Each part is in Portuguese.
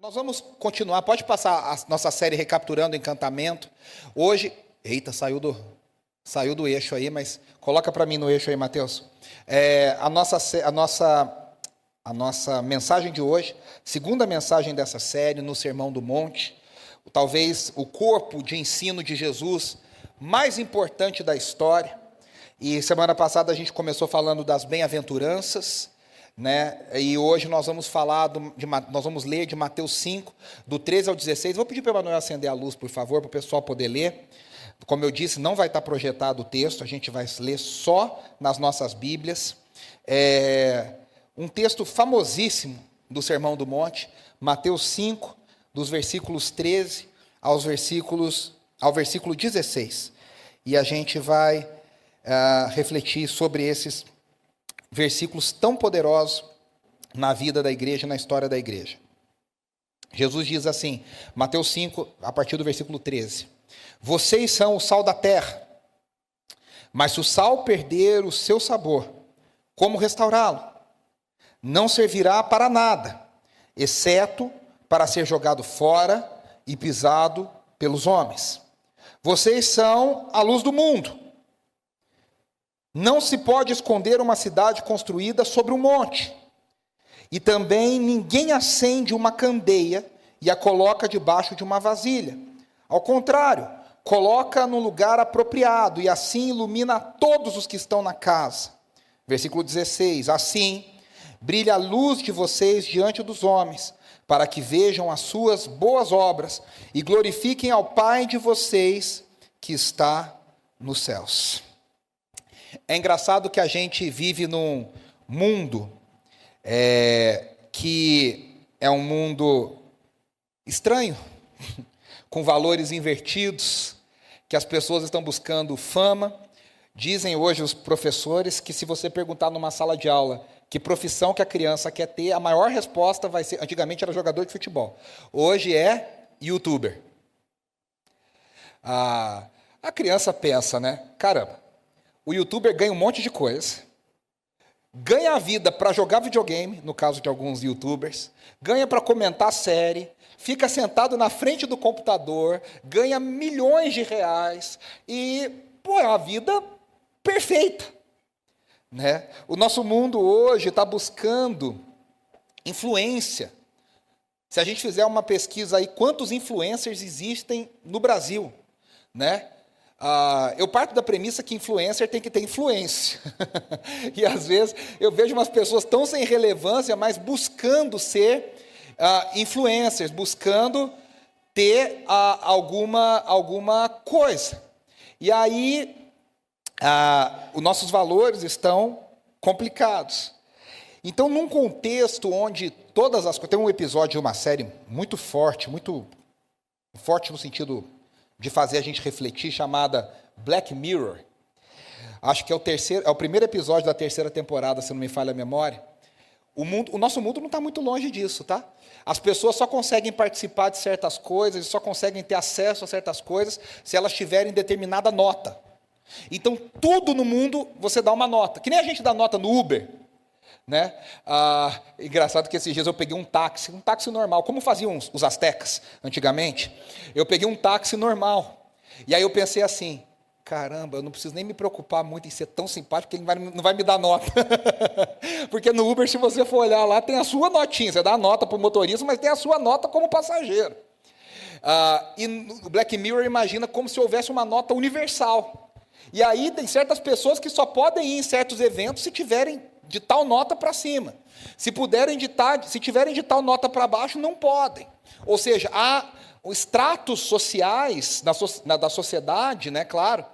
Nós vamos continuar, pode passar a nossa série Recapturando o Encantamento. Hoje, eita, saiu do eixo aí, mas coloca para mim no eixo aí, Mateus. A nossa mensagem de hoje, segunda mensagem dessa série, no Sermão do Monte, talvez o corpo de ensino de Jesus mais importante da história. E semana passada a gente começou falando das bem-aventuranças, né? E hoje nós vamos nós vamos ler de Mateus 5, do 13 ao 16. Vou pedir para o Emanuel acender a luz, por favor, para o pessoal poder ler. Como eu disse, não vai estar projetado o texto, a gente vai ler só nas nossas Bíblias. Um texto famosíssimo do Sermão do Monte, Mateus 5, dos versículos 13 ao versículo 16. E a gente vai refletir sobre esses versículos tão poderosos na vida da igreja, na história da igreja. Jesus diz assim, Mateus 5, a partir do versículo 13: Vocês são o sal da terra, mas se o sal perder o seu sabor, como restaurá-lo? Não servirá para nada, exceto para ser jogado fora e pisado pelos homens. Vocês são a luz do mundo. Não se pode esconder uma cidade construída sobre um monte. E também ninguém acende uma candeia e a coloca debaixo de uma vasilha. Ao contrário, coloca no lugar apropriado e assim ilumina todos os que estão na casa. Versículo 16. Assim, brilha a luz de vocês diante dos homens, para que vejam as suas boas obras e glorifiquem ao Pai de vocês que está nos céus. É engraçado que a gente vive num mundo que é um mundo estranho, com valores invertidos, que as pessoas estão buscando fama. Dizem hoje os professores que se você perguntar numa sala de aula que profissão que a criança quer ter, a maior resposta vai ser, antigamente era jogador de futebol, hoje é youtuber. A criança pensa, né? Caramba, o youtuber ganha um monte de coisa, ganha a vida para jogar videogame, no caso de alguns youtubers, ganha para comentar série, fica sentado na frente do computador, ganha milhões de reais e, é uma vida perfeita, né? O nosso mundo hoje está buscando influência. Se a gente fizer uma pesquisa aí, quantos influencers existem no Brasil, né? Eu parto da premissa que influencer tem que ter influência. E às vezes eu vejo umas pessoas tão sem relevância, mas buscando ser influencers, buscando ter alguma coisa. E aí os nossos valores estão complicados. Então, num contexto onde todas as coisas... Tem um episódio de uma série muito forte no sentido de fazer a gente refletir, chamada Black Mirror. Acho que é o primeiro episódio da terceira temporada, se não me falha a memória. O nosso mundo não está muito longe disso, tá? As pessoas só conseguem participar de certas coisas, só conseguem ter acesso a certas coisas se elas tiverem determinada nota. Então, tudo no mundo você dá uma nota. Que nem a gente dá nota no Uber, né? Engraçado que esses dias eu peguei um táxi normal, como faziam os astecas antigamente. Eu peguei um táxi normal. E aí eu pensei assim, caramba, eu não preciso nem me preocupar muito em ser tão simpático, porque ele não vai me dar nota. Porque no Uber, se você for olhar lá, tem a sua notinha. Você dá a nota para o motorista, mas tem a sua nota como passageiro. E no Black Mirror imagina como se houvesse uma nota universal. E aí tem certas pessoas que só podem ir em certos eventos se tiverem de tal nota para cima. Se tiverem de tal nota para baixo, não podem. Ou seja, há estratos sociais da sociedade, né, claro,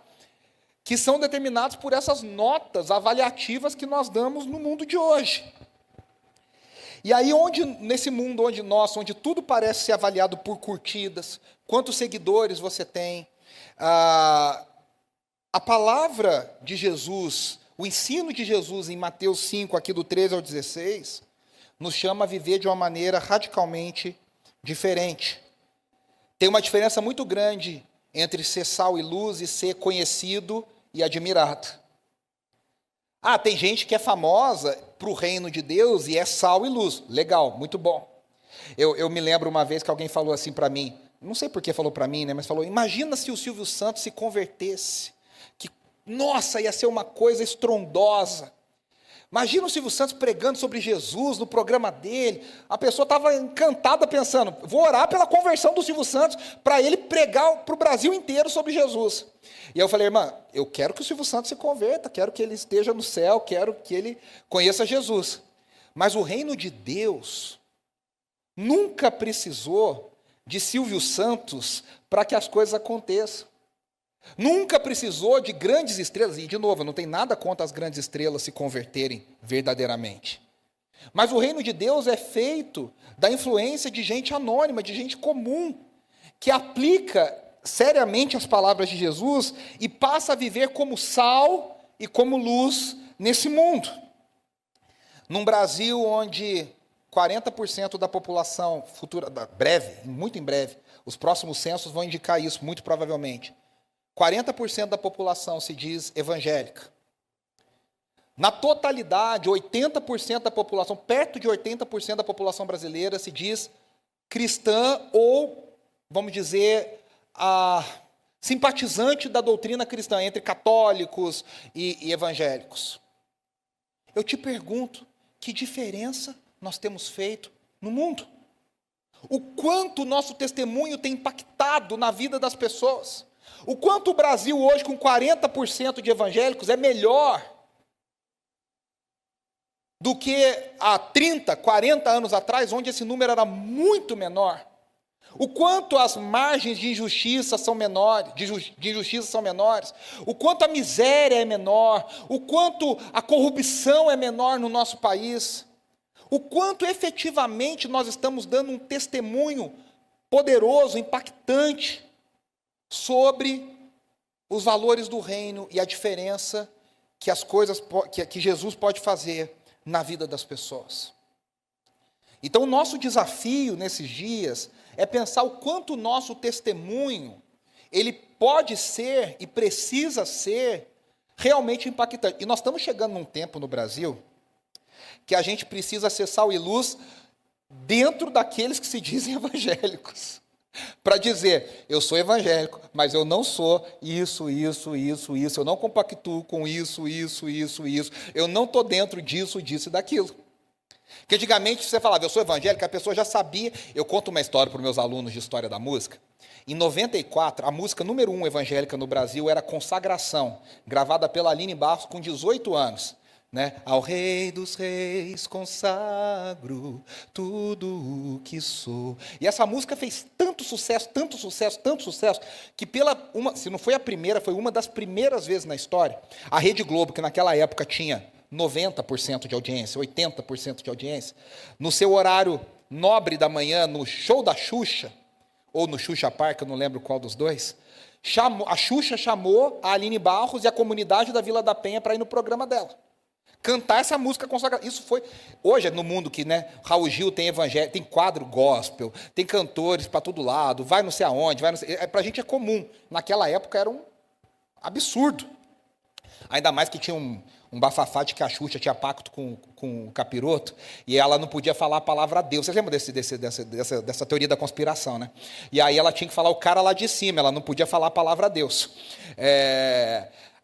que são determinados por essas notas avaliativas que nós damos no mundo de hoje. E aí, nesse mundo onde tudo parece ser avaliado por curtidas, quantos seguidores você tem, a palavra de Jesus, o ensino de Jesus em Mateus 5, aqui do 13 ao 16, nos chama a viver de uma maneira radicalmente diferente. Tem uma diferença muito grande entre ser sal e luz e ser conhecido e admirado. Tem gente que é famosa para o reino de Deus e é sal e luz. Legal, muito bom. Eu me lembro uma vez que alguém falou assim para mim, não sei por que falou para mim, né, mas falou, imagina se o Silvio Santos se convertesse, que, nossa, ia ser uma coisa estrondosa. Imagina o Silvio Santos pregando sobre Jesus no programa dele. A pessoa estava encantada pensando, vou orar pela conversão do Silvio Santos para ele pregar para o Brasil inteiro sobre Jesus. E eu falei, irmã, eu quero que o Silvio Santos se converta, quero que ele esteja no céu, quero que ele conheça Jesus. Mas o reino de Deus nunca precisou de Silvio Santos para que as coisas aconteçam. Nunca precisou de grandes estrelas, e de novo, não tem nada contra as grandes estrelas se converterem verdadeiramente. Mas o reino de Deus é feito da influência de gente anônima, de gente comum, que aplica seriamente as palavras de Jesus e passa a viver como sal e como luz nesse mundo. Num Brasil onde 40% da população futura, breve, muito em breve, os próximos censos vão indicar isso, muito provavelmente. 40% da população se diz evangélica. Na totalidade, 80% da população, perto de 80% da população brasileira se diz cristã ou, vamos dizer, simpatizante da doutrina cristã, entre católicos e evangélicos. Eu te pergunto, que diferença nós temos feito no mundo? O quanto o nosso testemunho tem impactado na vida das pessoas? O quanto o Brasil hoje, com 40% de evangélicos, é melhor do que há 30, 40 anos atrás, onde esse número era muito menor. O quanto as margens de injustiça são menores, de injustiça são menores, o quanto a miséria é menor, o quanto a corrupção é menor no nosso país, o quanto efetivamente nós estamos dando um testemunho poderoso, impactante, sobre os valores do reino e a diferença que as coisas que Jesus pode fazer na vida das pessoas. Então, o nosso desafio nesses dias é pensar o quanto o nosso testemunho ele pode ser e precisa ser realmente impactante. E nós estamos chegando num tempo no Brasil que a gente precisa ser sal e luz dentro daqueles que se dizem evangélicos. Para dizer, eu sou evangélico, mas eu não sou isso, eu não compactuo com isso, eu não estou dentro disso e daquilo. Porque antigamente você falava, eu sou evangélico, a pessoa já sabia. Eu conto uma história para os meus alunos de História da Música. Em 94, a música número 1 evangélica no Brasil era Consagração, gravada pela Aline Barros com 18 anos. Né? Ao Rei dos Reis consagro tudo o que sou. E essa música fez tanto sucesso, que se não foi a primeira, foi uma das primeiras vezes na história, a Rede Globo, que naquela época tinha 90% de audiência, 80% de audiência, no seu horário nobre da manhã, no show da Xuxa, ou no Xuxa Park, eu não lembro qual dos dois, a Xuxa chamou a Aline Barros e a comunidade da Vila da Penha para ir no programa dela. Cantar essa música consagrada. Isso foi. Hoje, no mundo que, né, Raul Gil tem evangelho, tem quadro gospel, tem cantores para todo lado, vai não sei aonde, para a gente é comum. Naquela época era um absurdo. Ainda mais que tinha um bafafá de que a Xuxa tinha pacto com o capiroto e ela não podia falar a palavra Deus. Vocês lembram dessa teoria da conspiração, né? E aí ela tinha que falar o cara lá de cima, ela não podia falar a palavra Deus.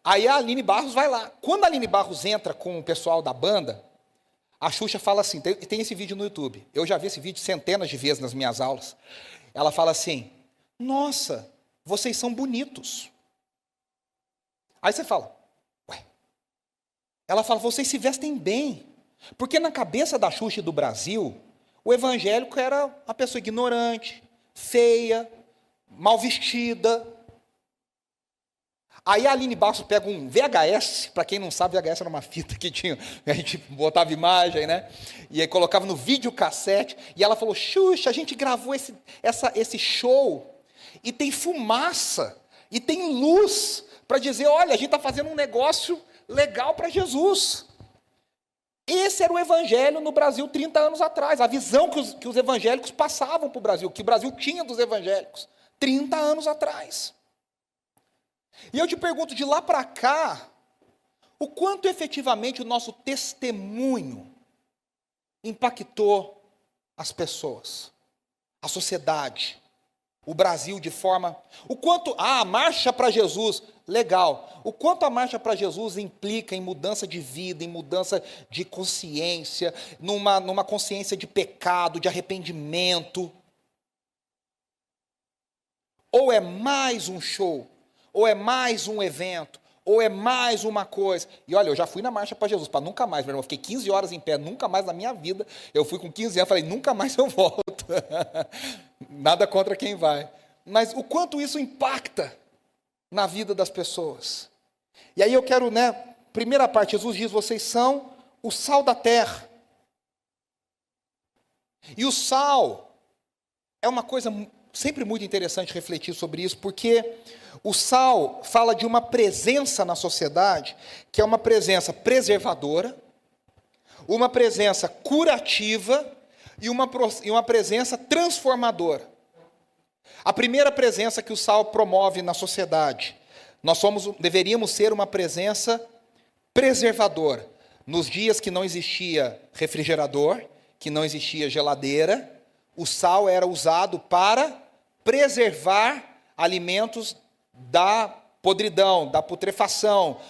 Aí a Aline Barros vai lá. Quando a Aline Barros entra com o pessoal da banda, a Xuxa fala assim, tem esse vídeo no YouTube, eu já vi esse vídeo centenas de vezes nas minhas aulas. Ela fala assim, nossa, vocês são bonitos. Aí você fala, ué. Ela fala, vocês se vestem bem. Porque na cabeça da Xuxa e do Brasil, o evangélico era uma pessoa ignorante, feia, mal vestida. Aí a Aline Barros pega um VHS, para quem não sabe, VHS era uma fita que tinha, a gente botava imagem, né? E aí colocava no videocassete, e ela falou, Xuxa, a gente gravou esse show, e tem fumaça, e tem luz, para dizer, olha, a gente está fazendo um negócio legal para Jesus. Esse era o evangelho no Brasil 30 anos atrás, a visão que os evangélicos passavam para o Brasil, que o Brasil tinha dos evangélicos, 30 anos atrás. E eu te pergunto, de lá para cá, o quanto efetivamente o nosso testemunho impactou as pessoas, a sociedade, o Brasil de forma... O quanto a marcha para Jesus, legal. O quanto a marcha para Jesus implica em mudança de vida, em mudança de consciência, numa consciência de pecado, de arrependimento. Ou é mais um show, ou é mais um evento, ou é mais uma coisa. E olha, eu já fui na marcha para Jesus, para nunca mais, meu irmão. Eu fiquei 15 horas em pé, nunca mais na minha vida. Eu fui com 15 anos, falei, nunca mais eu volto. Nada contra quem vai. Mas o quanto isso impacta na vida das pessoas. E aí eu quero, primeira parte, Jesus diz, vocês são o sal da terra. E o sal é uma coisa sempre muito interessante refletir sobre isso, porque o sal fala de uma presença na sociedade, que é uma presença preservadora, uma presença curativa e uma presença transformadora. A primeira presença que o sal promove na sociedade, deveríamos ser uma presença preservadora. Nos dias que não existia refrigerador, que não existia geladeira, o sal era usado para preservar alimentos da podridão, da putrefação,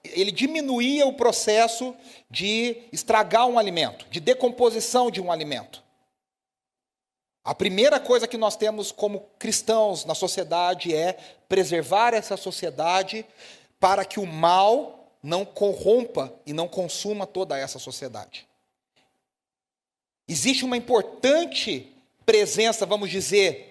ele diminuía o processo de estragar um alimento, de decomposição de um alimento. A primeira coisa que nós temos como cristãos na sociedade é preservar essa sociedade para que o mal não corrompa e não consuma toda essa sociedade. Existe uma importante presença, vamos dizer,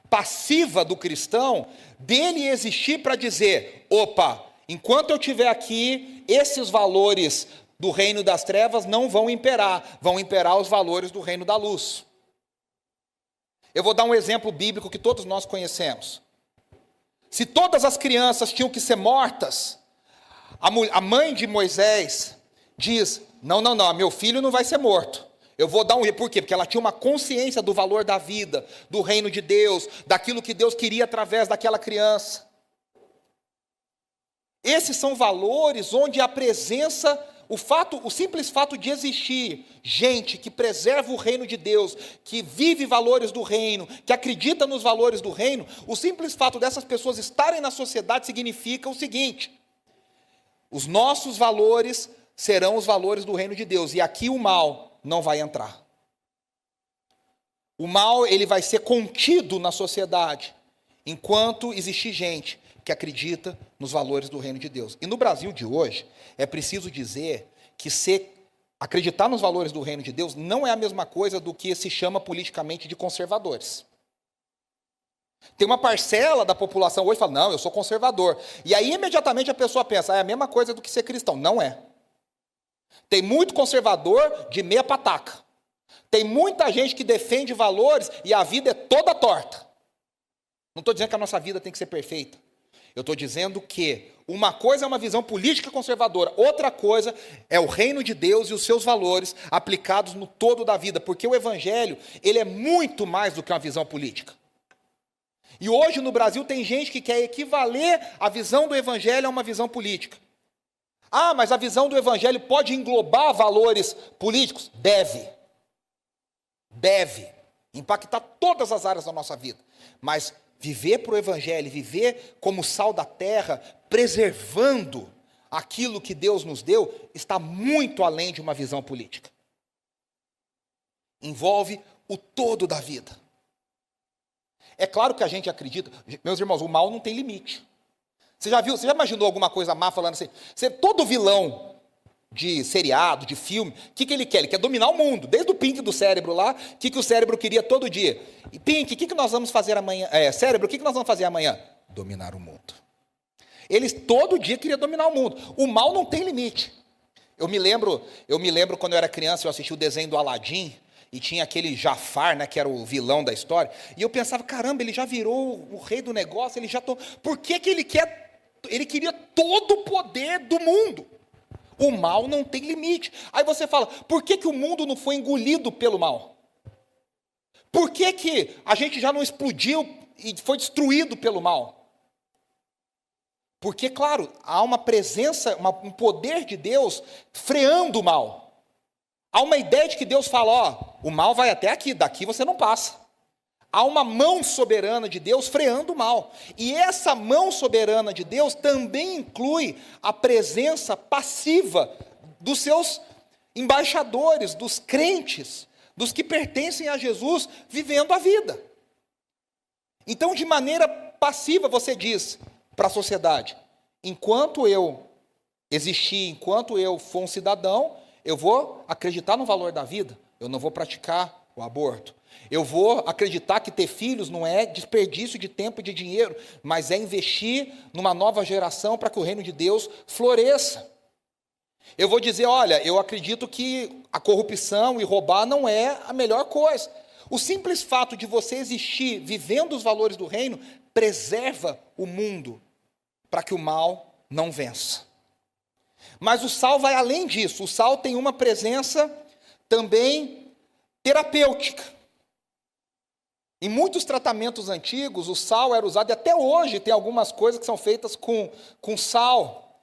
passiva do cristão, dele existir para dizer, opa, enquanto eu estiver aqui, esses valores do reino das trevas não vão imperar os valores do reino da luz. Eu vou dar um exemplo bíblico que todos nós conhecemos. Se todas as crianças tinham que ser mortas, a mãe de Moisés diz, não, meu filho não vai ser morto. Eu vou dar por quê? Porque ela tinha uma consciência do valor da vida, do reino de Deus, daquilo que Deus queria através daquela criança. Esses são valores onde a presença, o simples fato de existir gente que preserva o reino de Deus, que vive valores do reino, que acredita nos valores do reino, o simples fato dessas pessoas estarem na sociedade significa o seguinte: os nossos valores serão os valores do reino de Deus, e aqui o mal não vai entrar. O mal, ele vai ser contido na sociedade, enquanto existir gente que acredita nos valores do reino de Deus. E no Brasil de hoje, é preciso dizer que acreditar nos valores do reino de Deus não é a mesma coisa do que se chama politicamente de conservadores. Tem uma parcela da população hoje que fala, não, eu sou conservador. E aí imediatamente a pessoa pensa, é a mesma coisa do que ser cristão. Não é. Tem muito conservador de meia pataca. Tem muita gente que defende valores e a vida é toda torta. Não estou dizendo que a nossa vida tem que ser perfeita. Eu estou dizendo que uma coisa é uma visão política conservadora, outra coisa é o reino de Deus e os seus valores aplicados no todo da vida, porque o evangelho, ele é muito mais do que uma visão política. E hoje no Brasil tem gente que quer equivaler a visão do evangelho a uma visão política. Ah, mas a visão do evangelho pode englobar valores políticos? Deve impactar todas as áreas da nossa vida, mas viver para o evangelho, viver como sal da terra, preservando aquilo que Deus nos deu, está muito além de uma visão política. Envolve o todo da vida. É claro que a gente acredita, meus irmãos, o mal não tem limite. Você já imaginou alguma coisa má falando assim? Todo vilão de seriado, de filme, o que ele quer? Ele quer dominar o mundo, desde o Pink do cérebro lá, o que o cérebro queria todo dia. E Pink, o que nós vamos fazer amanhã? Cérebro, o que nós vamos fazer amanhã? Dominar o mundo. Eles todo dia queriam dominar o mundo. O mal não tem limite. Eu me lembro quando eu era criança, eu assisti o desenho do Aladim, e tinha aquele Jafar, que era o vilão da história, e eu pensava, caramba, ele já virou o rei do negócio, por que ele queria todo o poder do mundo? O mal não tem limite. Aí você fala, por que o mundo não foi engolido pelo mal? Por que a gente já não explodiu e foi destruído pelo mal? Porque, claro, há uma presença, um poder de Deus freando o mal. Há uma ideia de que Deus fala, ó, o mal vai até aqui, daqui você não passa. Há uma mão soberana de Deus freando o mal. E essa mão soberana de Deus também inclui a presença passiva dos seus embaixadores, dos crentes, dos que pertencem a Jesus, vivendo a vida. Então, de maneira passiva, você diz para a sociedade, enquanto eu existir, enquanto eu for um cidadão, eu vou acreditar no valor da vida, eu não vou praticar o aborto. Eu vou acreditar que ter filhos não é desperdício de tempo e de dinheiro, mas é investir numa nova geração para que o reino de Deus floresça. Eu vou dizer, olha, eu acredito que a corrupção e roubar não é a melhor coisa. O simples fato de você existir vivendo os valores do reino preserva o mundo para que o mal não vença. Mas o sal vai além disso. O sal tem uma presença também terapêutica. Em muitos tratamentos antigos, o sal era usado, e até hoje tem algumas coisas que são feitas com sal.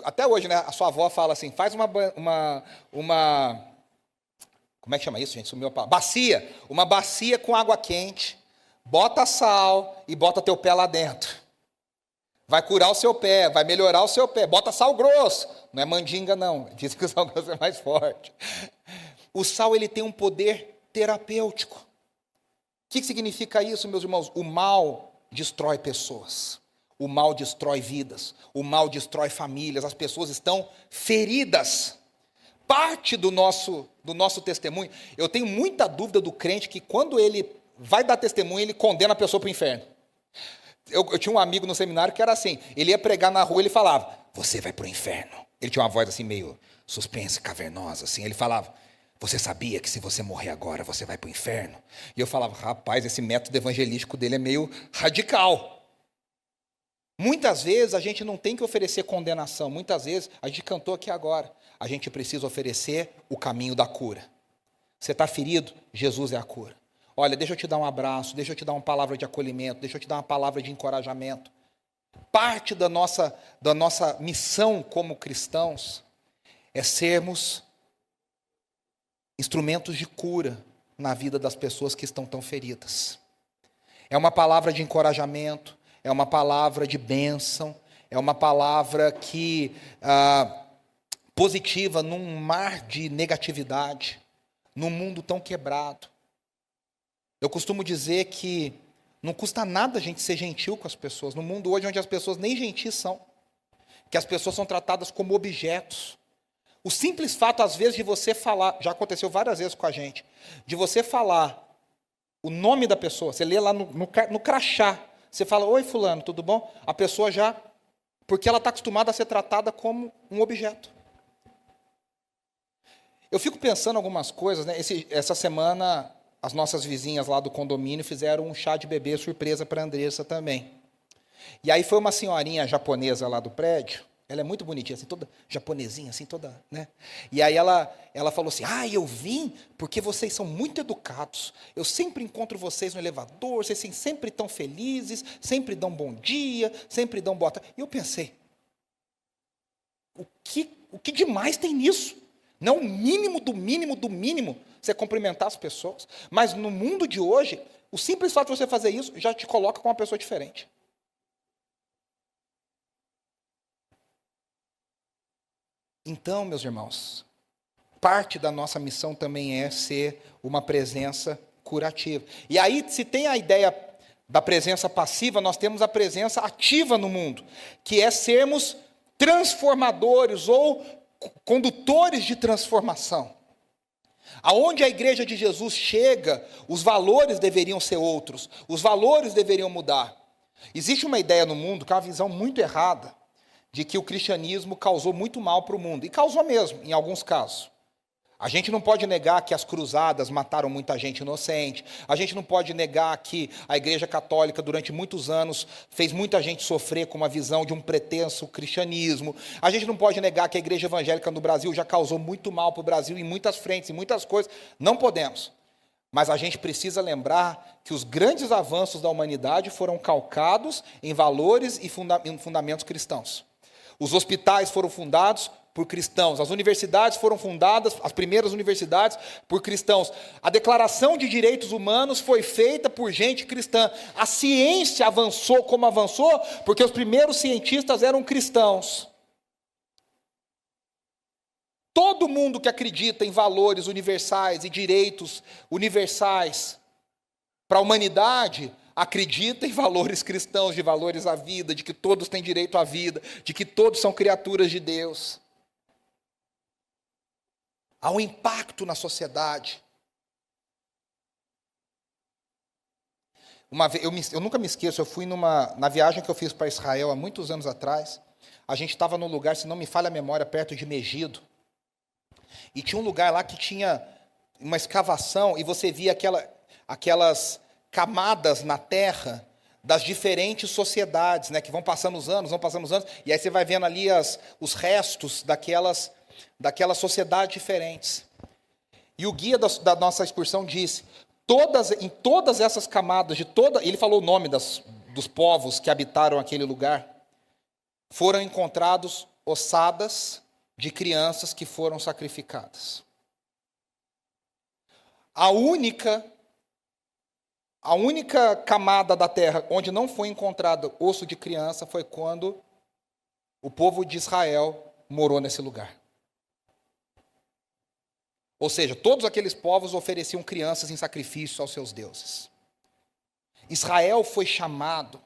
Até hoje, né, a sua avó fala assim, faz uma como é que chama isso, gente? Sumiu a palavra. Bacia. Uma bacia com água quente, bota sal e bota teu pé lá dentro. Vai curar o seu pé, vai melhorar o seu pé. Bota sal grosso. Não é mandinga, não. Dizem que o sal grosso é mais forte. O sal, ele tem um poder terapêutico. O que significa isso, meus irmãos? O mal destrói pessoas. O mal destrói vidas. O mal destrói famílias. As pessoas estão feridas. Parte do nosso testemunho, eu tenho muita dúvida do crente que quando ele vai dar testemunho, ele condena a pessoa para o inferno. Eu tinha um amigo no seminário que era assim, ele ia pregar na rua e ele falava, você vai para o inferno. Ele tinha uma voz assim meio suspensa, cavernosa, assim. Ele falava, você sabia que se você morrer agora, você vai para o inferno? E eu falava, rapaz, esse método evangelístico dele é meio radical. Muitas vezes a gente não tem que oferecer condenação, muitas vezes, a gente cantou aqui agora, a gente precisa oferecer o caminho da cura. Você está ferido? Jesus é a cura. Olha, deixa eu te dar um abraço, deixa eu te dar uma palavra de acolhimento, deixa eu te dar uma palavra de encorajamento. Parte da nossa missão como cristãos é sermos instrumentos de cura na vida das pessoas que estão tão feridas. É uma palavra de encorajamento, é uma palavra de bênção, é uma palavra que positiva num mar de negatividade, num mundo tão quebrado. Eu costumo dizer que não custa nada a gente ser gentil com as pessoas, no mundo hoje onde as pessoas nem gentis são, que as pessoas são tratadas como objetos. O simples fato, às vezes, de você falar, já aconteceu várias vezes com a gente, de você falar o nome da pessoa, você lê lá no crachá, você fala, oi fulano, tudo bom? A pessoa já, porque ela está acostumada a ser tratada como um objeto. Eu fico pensando algumas coisas, né? Essa semana, as nossas vizinhas lá do condomínio fizeram um chá de bebê surpresa para a Andressa também. E aí foi uma senhorinha japonesa lá do prédio, ela é muito bonitinha, assim, toda japonesinha, assim, toda, né? E aí ela falou assim, eu vim porque vocês são muito educados, eu sempre encontro vocês no elevador, vocês sempre tão felizes, sempre dão bom dia, sempre dão boa tarde. E eu pensei, o que demais tem nisso? Não o mínimo do mínimo do mínimo, você cumprimentar as pessoas. Mas no mundo de hoje, o simples fato de você fazer isso já te coloca com uma pessoa diferente. Então, meus irmãos, parte da nossa missão também é ser uma presença curativa. E aí, se tem a ideia da presença passiva, nós temos a presença ativa no mundo, que é sermos transformadores ou condutores de transformação. Aonde a igreja de Jesus chega, os valores deveriam ser outros, os valores deveriam mudar. Existe uma ideia no mundo, que é uma visão muito errada, de que o cristianismo causou muito mal para o mundo. E causou mesmo, em alguns casos. A gente não pode negar que as cruzadas mataram muita gente inocente. A gente não pode negar que a Igreja Católica, durante muitos anos, fez muita gente sofrer com uma visão de um pretenso cristianismo. A gente não pode negar que a Igreja Evangélica no Brasil já causou muito mal para o Brasil em muitas frentes, em muitas coisas. Não podemos. Mas a gente precisa lembrar que os grandes avanços da humanidade foram calcados em valores e fundamentos cristãos. Os hospitais foram fundados por cristãos. As universidades foram fundadas, as primeiras universidades, por cristãos. A Declaração de Direitos Humanos foi feita por gente cristã. A ciência avançou como avançou, porque os primeiros cientistas eram cristãos. Todo mundo que acredita em valores universais e direitos universais para a humanidade, acredita em valores cristãos, de valores à vida, de que todos têm direito à vida, de que todos são criaturas de Deus. Há um impacto na sociedade. Uma vez, eu nunca me esqueço, eu fui na viagem que eu fiz para Israel há muitos anos atrás. A gente estava num lugar, se não me falha a memória, perto de Megido. E tinha um lugar lá que tinha uma escavação e você via aquelas camadas na terra das diferentes sociedades, né, que vão passando os anos, e aí você vai vendo ali os restos daquelas sociedades diferentes. E o guia da nossa excursão disse, em todas essas camadas, ele falou o nome dos povos que habitaram aquele lugar, foram encontrados ossadas de crianças que foram sacrificadas. A única camada da terra onde não foi encontrado osso de criança foi quando o povo de Israel morou nesse lugar. Ou seja, todos aqueles povos ofereciam crianças em sacrifício aos seus deuses. Israel foi chamado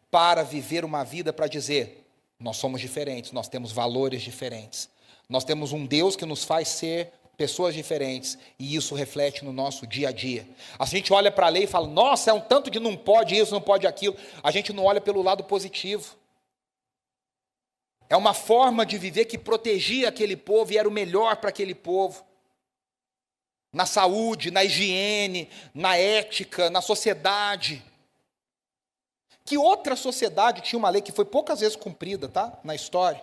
para viver uma vida para dizer, nós somos diferentes, nós temos valores diferentes. Nós temos um Deus que nos faz ser pessoas diferentes, e isso reflete no nosso dia a dia. A gente olha para a lei e fala, nossa, é um tanto de não pode isso, não pode aquilo. A gente não olha pelo lado positivo. É uma forma de viver que protegia aquele povo e era o melhor para aquele povo. Na saúde, na higiene, na ética, na sociedade. Que outra sociedade tinha uma lei que foi poucas vezes cumprida, tá? Na história.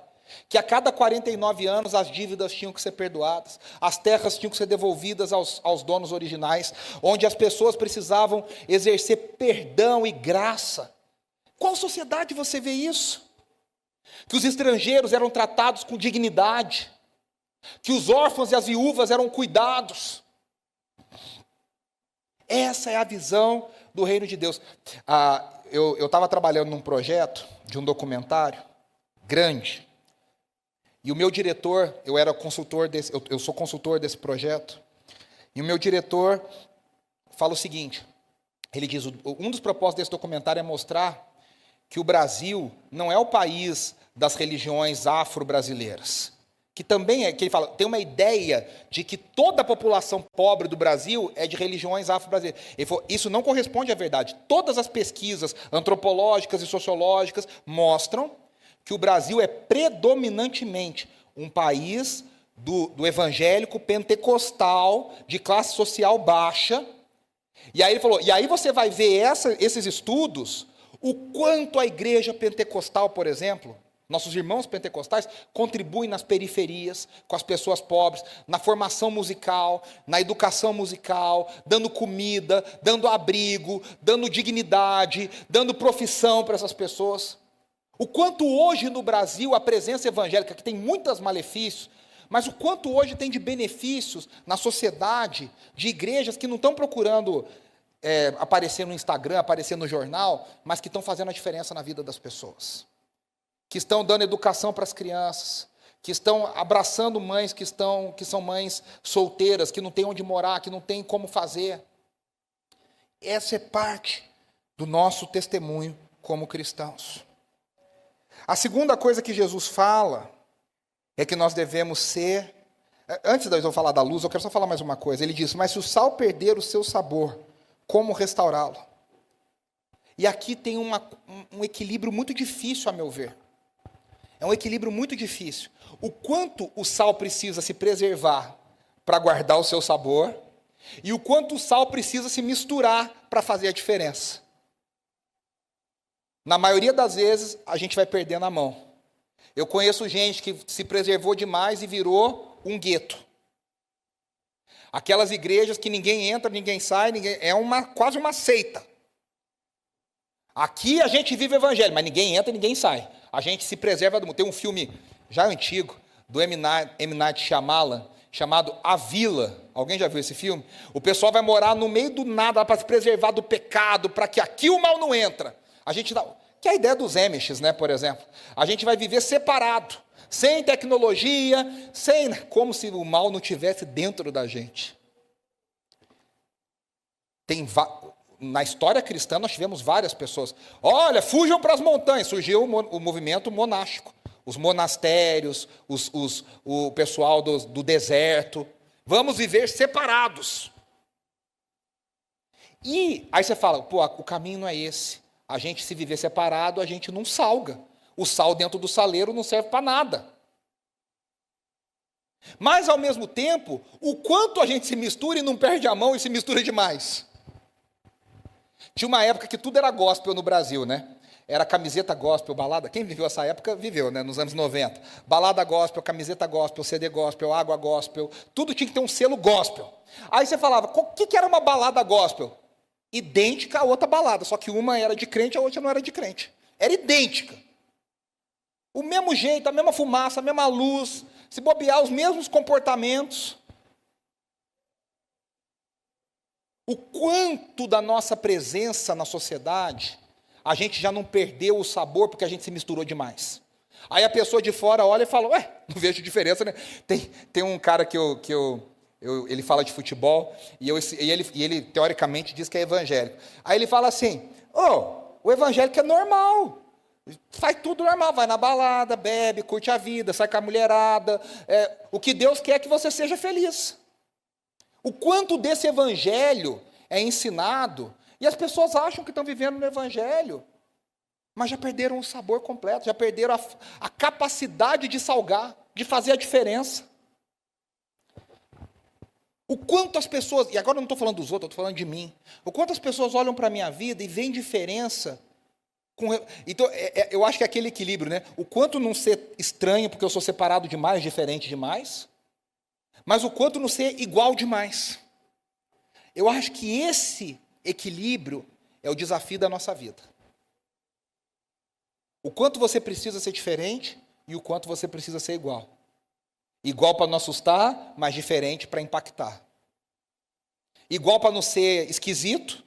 Que a cada 49 anos as dívidas tinham que ser perdoadas, as terras tinham que ser devolvidas aos donos originais, onde as pessoas precisavam exercer perdão e graça. Qual sociedade você vê isso? Que os estrangeiros eram tratados com dignidade, que os órfãos e as viúvas eram cuidados. Essa é a visão do reino de Deus. Eu estava trabalhando num projeto de um documentário grande, e o meu diretor, eu sou consultor desse projeto, e o meu diretor fala o seguinte, ele diz, um dos propósitos desse documentário é mostrar que o Brasil não é o país das religiões afro-brasileiras, que também que ele fala, tem uma ideia de que toda a população pobre do Brasil é de religiões afro-brasileiras. Ele falou, isso não corresponde à verdade. Todas as pesquisas antropológicas e sociológicas mostram que o Brasil é predominantemente um país do evangélico pentecostal, de classe social baixa. E aí ele falou, e aí você vai ver esses estudos, o quanto a igreja pentecostal, por exemplo, nossos irmãos pentecostais contribuem nas periferias, com as pessoas pobres, na formação musical, na educação musical, dando comida, dando abrigo, dando dignidade, dando profissão para essas pessoas. O quanto hoje no Brasil a presença evangélica, que tem muitos malefícios, mas o quanto hoje tem de benefícios na sociedade, de igrejas que não estão procurando aparecer no Instagram, aparecer no jornal, mas que estão fazendo a diferença na vida das pessoas. Que estão dando educação para as crianças, que estão abraçando mães que são mães solteiras, que não têm onde morar, que não têm como fazer. Essa é parte do nosso testemunho como cristãos. A segunda coisa que Jesus fala é que nós devemos ser... Antes de eu falar da luz, eu quero só falar mais uma coisa. Ele diz, mas se o sal perder o seu sabor, como restaurá-lo? E aqui tem um equilíbrio muito difícil, a meu ver. É um equilíbrio muito difícil. O quanto o sal precisa se preservar para guardar o seu sabor, e o quanto o sal precisa se misturar para fazer a diferença. Na maioria das vezes, a gente vai perdendo a mão. Eu conheço gente que se preservou demais e virou um gueto. Aquelas igrejas que ninguém entra, ninguém sai, quase uma seita. Aqui a gente vive o evangelho, mas ninguém entra, ninguém sai. A gente se preserva do mundo. Tem um filme já antigo, do M. Night Shyamalan, chamado A Vila. Alguém já viu esse filme? O pessoal vai morar no meio do nada para se preservar do pecado, para que aqui o mal não entra. A gente dá, que é a ideia dos Amish, né, por exemplo. A gente vai viver separado, sem tecnologia, sem, como se o mal não tivesse dentro da gente. Na história cristã nós tivemos várias pessoas. Olha, fujam para as montanhas. Surgiu o movimento monástico. Os monastérios, o pessoal do deserto. Vamos viver separados. E aí você fala, pô, o caminho não é esse. A gente, se viver separado, a gente não salga. O sal dentro do saleiro não serve para nada. Mas, ao mesmo tempo, o quanto a gente se mistura e não perde a mão e se mistura demais. Tinha uma época que tudo era gospel no Brasil, né? Era camiseta gospel, balada. Quem viveu essa época, viveu, né? Nos anos 90. Balada gospel, camiseta gospel, CD gospel, água gospel. Tudo tinha que ter um selo gospel. Aí você falava, o que era uma balada gospel? Idêntica a outra balada, só que uma era de crente, a outra não era de crente. Era idêntica. O mesmo jeito, a mesma fumaça, a mesma luz, se bobear, os mesmos comportamentos. O quanto da nossa presença na sociedade, a gente já não perdeu o sabor porque a gente se misturou demais. Aí a pessoa de fora olha e fala, não vejo diferença, né? Tem um cara que ele fala de futebol e ele teoricamente diz que é evangélico. Aí ele fala assim, o evangélico é normal, faz tudo normal, vai na balada, bebe, curte a vida, sai com a mulherada, o que Deus quer é que você seja feliz. O quanto desse evangelho é ensinado, e as pessoas acham que estão vivendo no evangelho, mas já perderam o sabor completo, já perderam a capacidade de salgar, de fazer a diferença. O quanto as pessoas, e agora eu não estou falando dos outros, eu estou falando de mim, o quanto as pessoas olham para a minha vida e veem diferença. Então, eu acho que é aquele equilíbrio, né? O quanto não ser estranho, porque eu sou separado demais, diferente demais, mas o quanto não ser igual demais. Eu acho que esse equilíbrio é o desafio da nossa vida. O quanto você precisa ser diferente e o quanto você precisa ser igual. Igual para não assustar, mas diferente para impactar. Igual para não ser esquisito,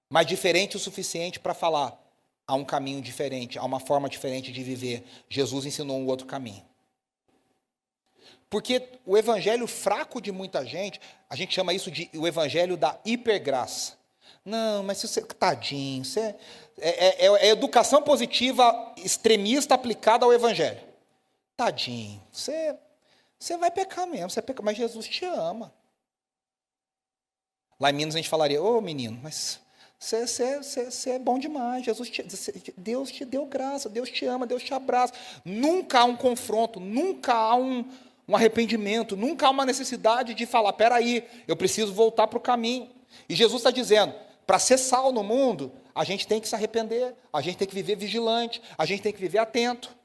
mas diferente o suficiente para falar. Há um caminho diferente, há uma forma diferente de viver. Jesus ensinou um outro caminho. Porque o evangelho fraco de muita gente, a gente chama isso de o evangelho da hipergraça. Não, mas se você, tadinho, é educação positiva extremista aplicada ao evangelho. Tadinho, você vai pecar mesmo, você peca, mas Jesus te ama. Lá em Minas a gente falaria, menino, mas você é bom demais, Deus te deu graça, Deus te ama, Deus te abraça. Nunca há um confronto, nunca há um arrependimento, nunca há uma necessidade de falar, peraí, eu preciso voltar para o caminho. E Jesus está dizendo, para ser sal no mundo, a gente tem que se arrepender, a gente tem que viver vigilante, a gente tem que viver atento.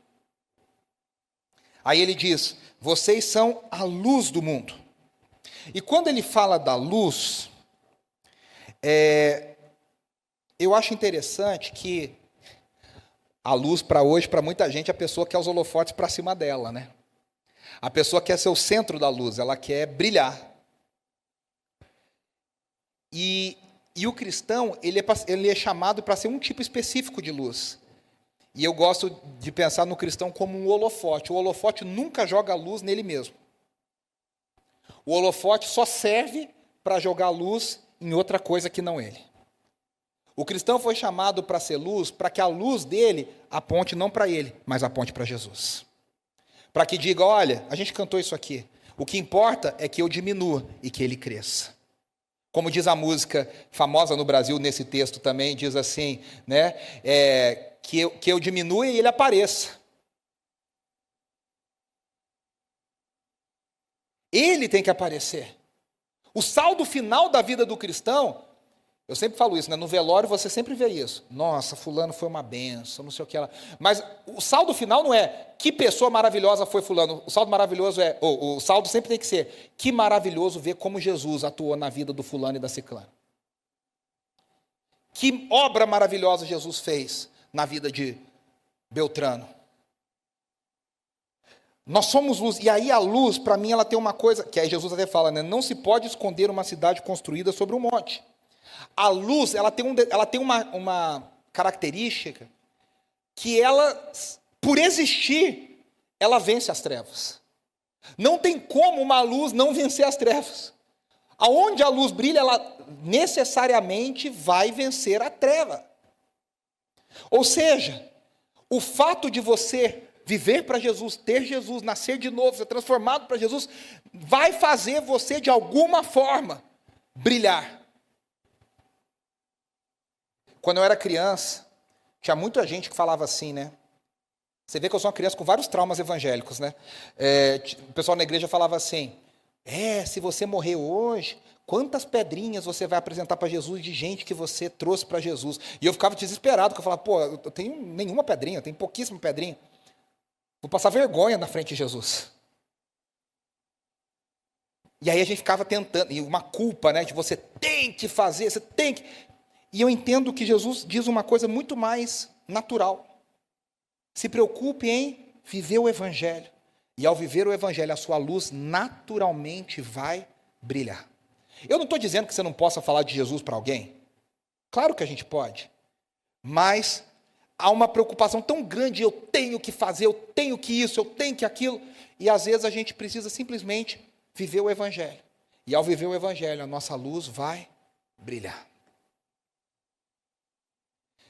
Aí ele diz, vocês são a luz do mundo. E quando ele fala da luz, eu acho interessante que a luz para hoje, para muita gente, a pessoa quer os holofotes para cima dela, né? A pessoa quer ser o centro da luz, ela quer brilhar. E o cristão, ele é chamado para ser um tipo específico de luz. E eu gosto de pensar no cristão como um holofote. O holofote nunca joga luz nele mesmo. O holofote só serve para jogar luz em outra coisa que não ele. O cristão foi chamado para ser luz, para que a luz dele aponte não para ele, mas aponte para Jesus. Para que diga, olha, a gente cantou isso aqui. O que importa é que eu diminua e que ele cresça. Como diz a música famosa no Brasil, nesse texto também, diz assim, né? Que eu diminua e ele apareça. Ele tem que aparecer. O saldo final da vida do cristão, eu sempre falo isso, né? No velório você sempre vê isso. Nossa, fulano foi uma benção, não sei o que lá. Mas o saldo final não é que pessoa maravilhosa foi fulano. O saldo maravilhoso o saldo sempre tem que ser que maravilhoso ver como Jesus atuou na vida do fulano e da ciclana. Que obra maravilhosa Jesus fez na vida de Beltrano. Nós somos luz. E aí a luz, para mim, ela tem uma coisa, que aí Jesus até fala, né? Não se pode esconder uma cidade construída sobre um monte. A luz, ela tem uma característica que ela, por existir, ela vence as trevas. Não tem como uma luz não vencer as trevas. Aonde a luz brilha, ela necessariamente vai vencer a treva. Ou seja, o fato de você viver para Jesus, ter Jesus, nascer de novo, ser transformado para Jesus, vai fazer você, de alguma forma, brilhar. Quando eu era criança, tinha muita gente que falava assim, né? Você vê que eu sou uma criança com vários traumas evangélicos, né? O pessoal na igreja falava assim, se você morrer hoje, quantas pedrinhas você vai apresentar para Jesus de gente que você trouxe para Jesus? E eu ficava desesperado, porque eu falava, eu tenho nenhuma pedrinha, eu tenho pouquíssima pedrinha. Vou passar vergonha na frente de Jesus. E aí a gente ficava tentando, e uma culpa, né, de você tem que fazer, você tem que... E eu entendo que Jesus diz uma coisa muito mais natural. Se preocupe em viver o Evangelho. E ao viver o Evangelho, a sua luz naturalmente vai brilhar. Eu não estou dizendo que você não possa falar de Jesus para alguém. Claro que a gente pode. Mas há uma preocupação tão grande, eu tenho que fazer, eu tenho que isso, eu tenho que aquilo. E às vezes a gente precisa simplesmente viver o Evangelho. E ao viver o Evangelho, a nossa luz vai brilhar.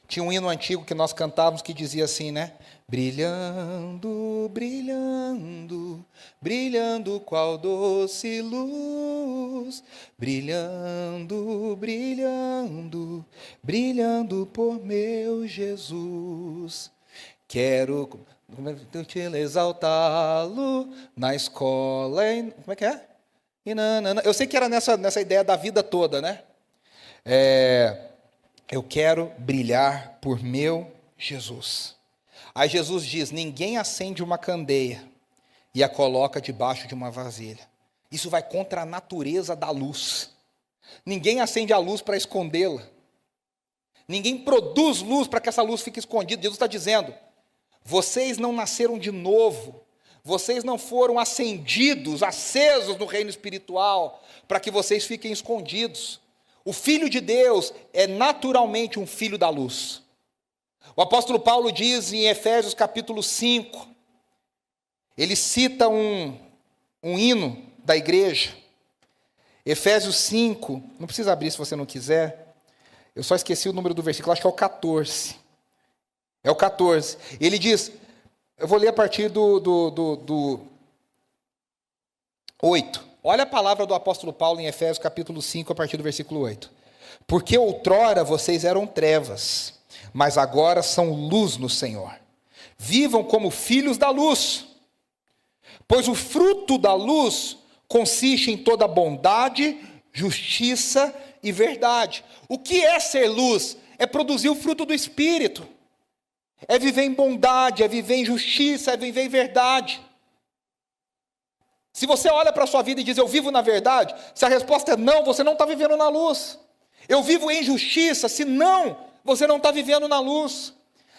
Tinha um hino antigo que nós cantávamos que dizia assim, né? Brilhando, brilhando, brilhando qual doce luz, brilhando, brilhando, brilhando por meu Jesus. Quero te exaltá-lo na escola. Como é que é? Eu sei que era nessa ideia da vida toda, né? Eu quero brilhar por meu Jesus. Aí Jesus diz, ninguém acende uma candeia e a coloca debaixo de uma vasilha. Isso vai contra a natureza da luz. Ninguém acende a luz para escondê-la. Ninguém produz luz para que essa luz fique escondida. Jesus está dizendo, vocês não nasceram de novo. Vocês não foram acendidos, acesos no reino espiritual, para que vocês fiquem escondidos. O Filho de Deus é naturalmente um filho da luz. O apóstolo Paulo diz em Efésios capítulo 5, ele cita um hino da igreja. Efésios 5, não precisa abrir se você não quiser, eu só esqueci o número do versículo, acho que é o 14. É o 14. Ele diz, eu vou ler a partir do 8. Olha a palavra do apóstolo Paulo em Efésios capítulo 5, a partir do versículo 8. Porque outrora vocês eram trevas, mas agora são luz no Senhor. Vivam como filhos da luz, pois o fruto da luz consiste em toda bondade, justiça e verdade. O que é ser luz? É produzir o fruto do Espírito. É viver em bondade, é viver em justiça, é viver em verdade. Se você olha para a sua vida e diz, eu vivo na verdade, se a resposta é não, você não está vivendo na luz. Eu vivo em justiça, se não, você não está vivendo na luz.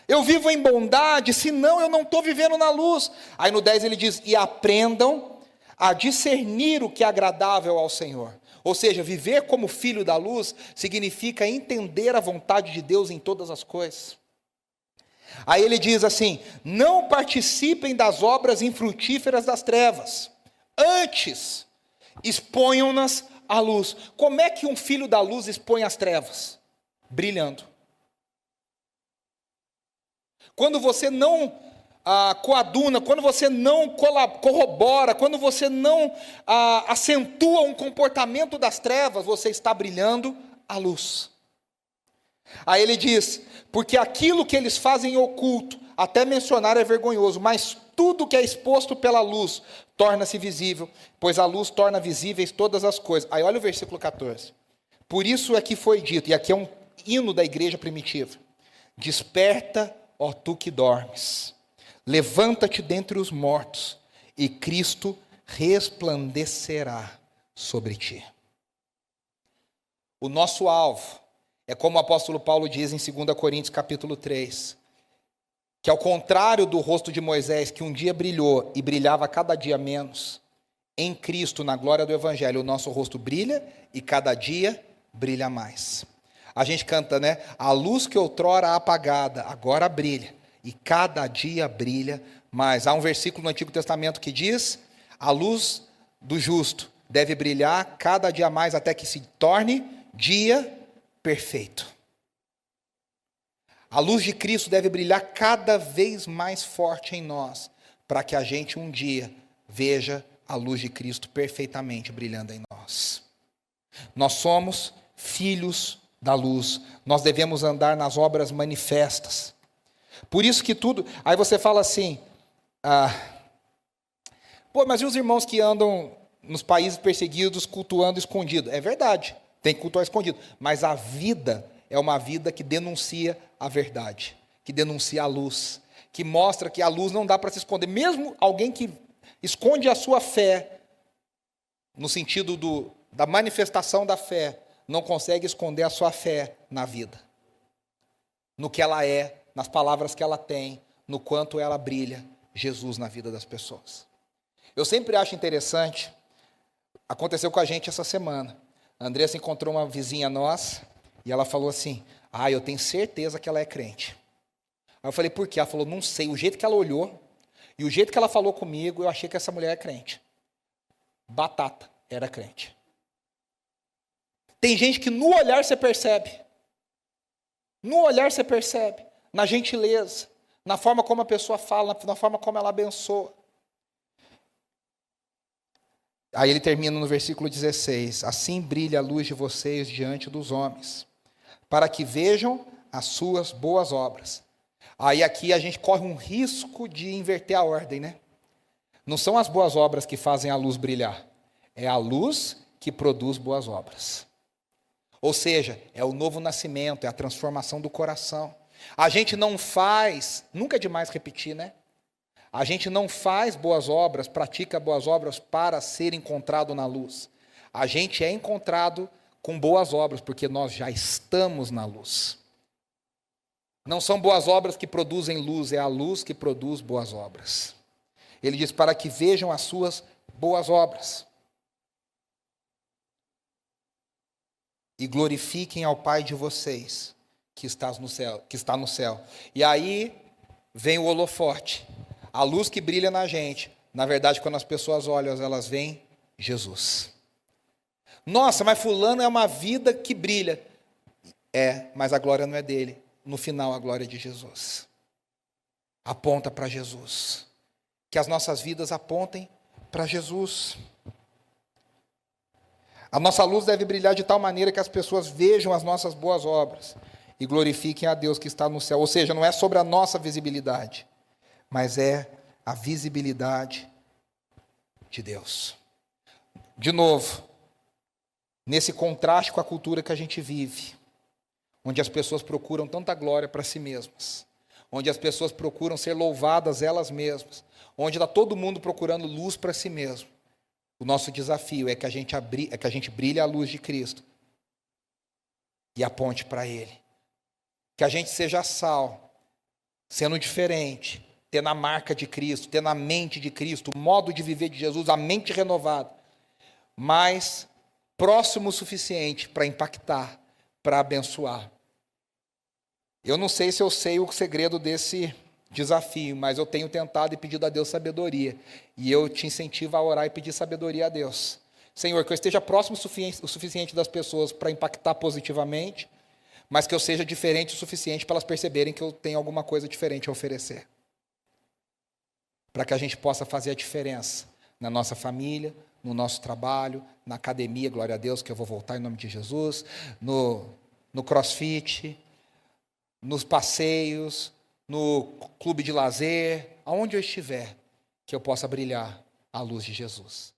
Eu vivo em bondade, se não, eu não estou vivendo na luz. Aí no 10 ele diz, e aprendam a discernir o que é agradável ao Senhor. Ou seja, viver como filho da luz significa entender a vontade de Deus em todas as coisas. Aí ele diz assim, não participem das obras infrutíferas das trevas. Antes, exponham-nas à luz. Como é que um filho da luz expõe as trevas? Brilhando. Quando você não coaduna, quando você não corrobora, quando você não acentua um comportamento das trevas, você está brilhando a luz. Aí ele diz, porque aquilo que eles fazem oculto, até mencionar é vergonhoso, mas tudo que é exposto pela luz torna-se visível, pois a luz torna visíveis todas as coisas. Aí olha o versículo 14. Por isso é que foi dito, e aqui é um hino da igreja primitiva, desperta, ó tu que dormes, levanta-te dentre os mortos, e Cristo resplandecerá sobre ti. O nosso alvo é como o apóstolo Paulo diz em 2 Coríntios capítulo 3, que ao contrário do rosto de Moisés, que um dia brilhou e brilhava cada dia menos, em Cristo, na glória do Evangelho, o nosso rosto brilha e cada dia brilha mais. A gente canta, né? A luz que outrora apagada, agora brilha, e cada dia brilha mais. Há um versículo no Antigo Testamento que diz: a luz do justo deve brilhar cada dia mais até que se torne dia perfeito. A luz de Cristo deve brilhar cada vez mais forte em nós, para que a gente um dia veja a luz de Cristo perfeitamente brilhando em nós. Nós somos filhos da luz, nós devemos andar nas obras manifestas. Por isso que tudo... Aí você fala assim, mas e os irmãos que andam nos países perseguidos cultuando escondido? É verdade, tem que cultuar escondido, mas a vida é uma vida que denuncia a verdade, que denuncia a luz, que mostra que a luz não dá para se esconder. Mesmo alguém que esconde a sua fé, no sentido da manifestação da fé, não consegue esconder a sua fé na vida, no que ela é, nas palavras que ela tem, no quanto ela brilha Jesus na vida das pessoas. Eu sempre acho interessante, aconteceu com a gente essa semana, a Andressa encontrou uma vizinha nossa, e ela falou assim, eu tenho certeza que ela é crente. Aí eu falei, por quê? Ela falou, não sei, o jeito que ela olhou, e o jeito que ela falou comigo, eu achei que essa mulher é crente. Batata, era crente. Tem gente que no olhar você percebe. No olhar você percebe. Na gentileza, na forma como a pessoa fala, na forma como ela abençoa. Aí ele termina no versículo 16. Assim brilha a luz de vocês diante dos homens, para que vejam as suas boas obras. Aí aqui a gente corre um risco de inverter a ordem, né? Não são as boas obras que fazem a luz brilhar. É a luz que produz boas obras. Ou seja, é o novo nascimento, é a transformação do coração. A gente não faz, nunca é demais repetir, né? A gente não faz boas obras, pratica boas obras para ser encontrado na luz. A gente é encontrado com boas obras, porque nós já estamos na luz. Não são boas obras que produzem luz, é a luz que produz boas obras. Ele diz, para que vejam as suas boas obras e glorifiquem ao Pai de vocês, que está no céu. E aí vem o holofote, a luz que brilha na gente. Na verdade, quando as pessoas olham, elas veem Jesus. Nossa, mas fulano é uma vida que brilha. É, mas a glória não é dele. No final, a glória é de Jesus. Aponta para Jesus. Que as nossas vidas apontem para Jesus. A nossa luz deve brilhar de tal maneira que as pessoas vejam as nossas boas obras e glorifiquem a Deus que está no céu. Ou seja, não é sobre a nossa visibilidade, mas é a visibilidade de Deus. De novo, nesse contraste com a cultura que a gente vive, onde as pessoas procuram tanta glória para si mesmas, onde as pessoas procuram ser louvadas elas mesmas, onde está todo mundo procurando luz para si mesmo. O nosso desafio é que a gente brilhe a luz de Cristo e aponte para Ele. Que a gente seja sal, sendo diferente, tendo a marca de Cristo, tendo a mente de Cristo, o modo de viver de Jesus, a mente renovada, mas próximo o suficiente para impactar, para abençoar. Eu não sei se eu sei o segredo desse desafio, mas eu tenho tentado e pedido a Deus sabedoria. E eu te incentivo a orar e pedir sabedoria a Deus. Senhor, que eu esteja próximo o suficiente das pessoas para impactar positivamente, mas que eu seja diferente o suficiente para elas perceberem que eu tenho alguma coisa diferente a oferecer. Para que a gente possa fazer a diferença na nossa família, no nosso trabalho, na academia, glória a Deus, que eu vou voltar em nome de Jesus, no crossfit, nos passeios, no clube de lazer, aonde eu estiver, que eu possa brilhar a luz de Jesus.